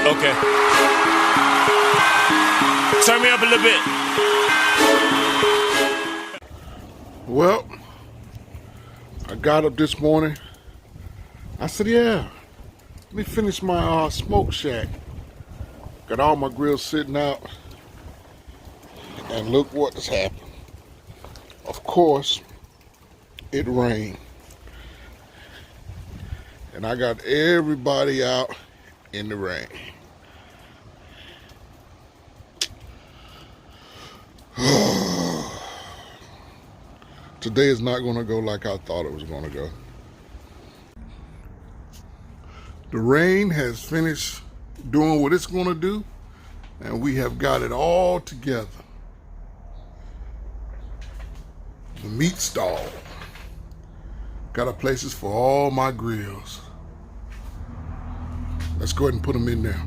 Okay. Turn me up a little bit. Well, I got up this morning. I said, yeah, let me finish my smoke shack. Got all my grills sitting out. And look what has happened. Of course, it rained. And I got everybody out in the rain. Today is not going to go like I thought it was going to go. The rain has finished doing what it's going to do, and we have got it all together. The meat stall. Got a places for all my grills. Let's go ahead and put them in there.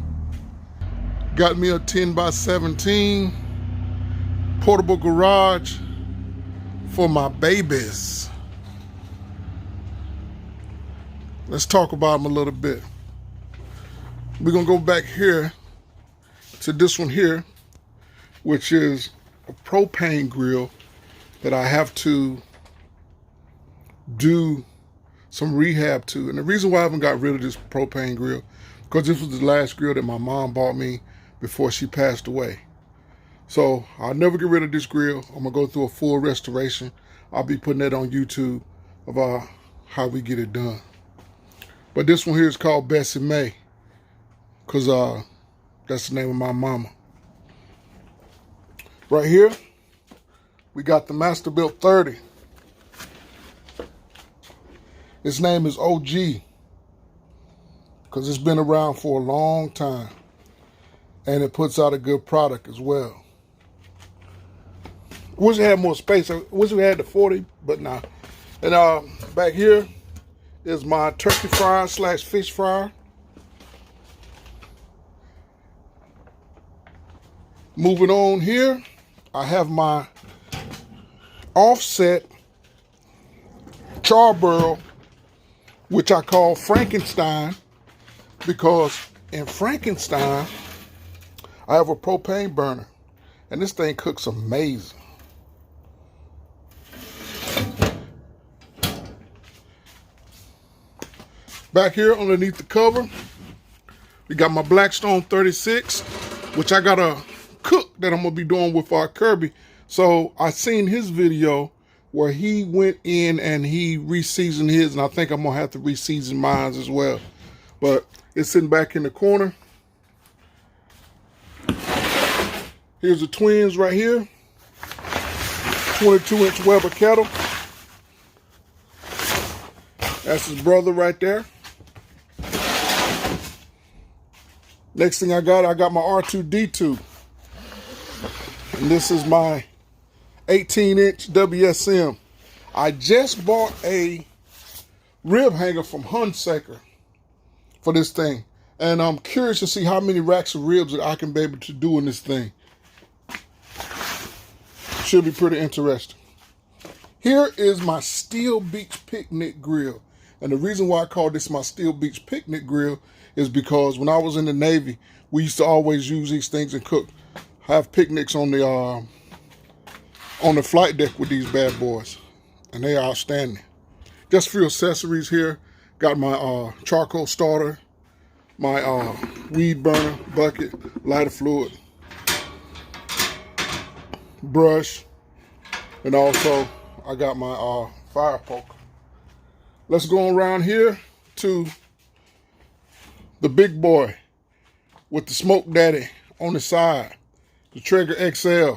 Got me a 10 by 17 portable garage for my babies. Let's talk about them a little bit. We're gonna go back here to this one here, which is a propane grill that I have to do some rehab to. And the reason why I haven't got rid of this propane grill, because this was the last grill that my mom bought me before she passed away. So I'll never get rid of this grill. I'm gonna go through a full restoration. I'll be putting that on YouTube about how we get it done. But this one here is called Bessie Mae, because that's the name of my mama. Right here, we got the Masterbuilt 30. Its name is OG, because it's been around for a long time. And it puts out a good product as well. Wish it had more space. I wish we had the 40, but nah. And back here is my turkey fryer / fish fryer. Moving on here, I have my offset charbroil, which I call Frankenstein, because in Frankenstein, I have a propane burner, and this thing cooks amazing. Back here underneath the cover, we got my Blackstone 36, which I got a cook that I'm gonna be doing with Kirby. So I seen his video where he went in and he re-seasoned his, and I think I'm gonna have to re-season mine as well. But it's sitting back in the corner. Here's the twins right here. 22-inch Weber kettle. That's his brother right there. Next thing I got my R2-D2. And this is my 18-inch WSM. I just bought a rib hanger from Hunsaker for this thing. And I'm curious to see how many racks of ribs that I can be able to do in this thing. Should be pretty interesting. Here is my Steel Beach Picnic Grill. And the reason why I call this my Steel Beach Picnic Grill is because when I was in the Navy, we used to always use these things and cook. Have picnics on the flight deck with these bad boys. And they are outstanding. Just a few accessories here. Got my charcoal starter, my weed burner, bucket, lighter fluid, brush, and also I got my fire poker. Let's go around here to the big boy with the Smoke Daddy on the side, the Traeger XL.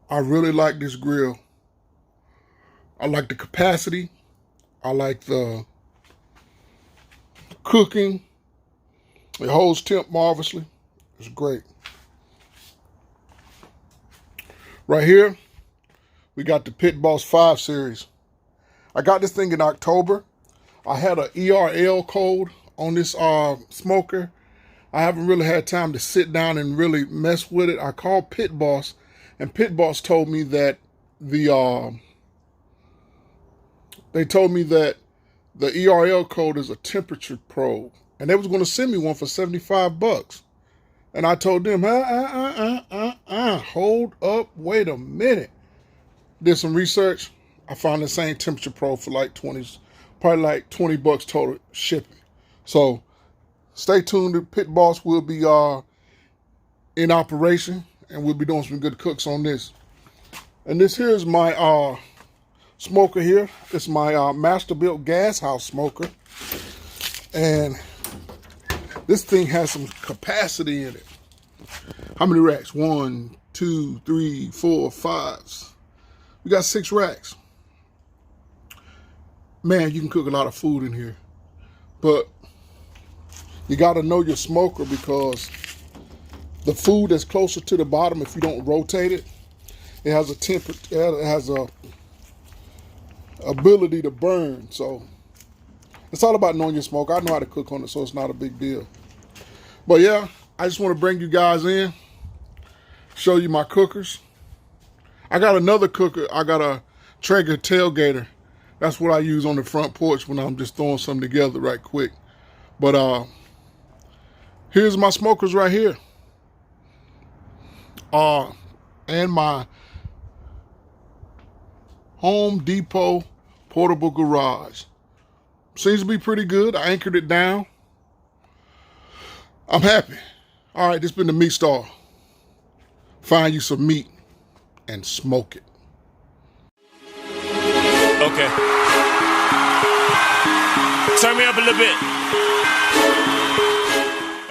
I really like this grill. I like the capacity. I like the cooking. It holds temp marvelously. It's great. Right here, we got the Pit Boss 5 series. I got this thing in October. I had an ERL code on this smoker. I haven't really had time to sit down and really mess with it. I called Pit Boss, and Pit Boss told me that the ERL code is a temperature probe. And they was going to send me one for $75. And I told them, hold up, wait a minute. Did some research. I found the same temperature probe for like probably like $20 total shipping. So stay tuned. The Pit Boss will be in operation, and we'll be doing some good cooks on this. And this here is my smoker here. It's my master-built gas house smoker. And this thing has some capacity in it. How many racks? 1, 2, 3, 4, 5. We got 6 racks. Man, you can cook a lot of food in here. But you got to know your smoker, because the food that's closer to the bottom, if you don't rotate it, it has a ability to burn. So it's all about knowing your smoker. I know how to cook on it, so it's not a big deal. But yeah, I just want to bring you guys in, show you my cookers. I got another cooker. I got a Traeger tailgater. That's what I use on the front porch when I'm just throwing something together right quick. But here's my smokers right here. And my Home Depot portable garage. Seems to be pretty good. I anchored it down. I'm happy. All right, this has been the Meat Star. Find you some meat and smoke it. Okay. Turn me up a little bit.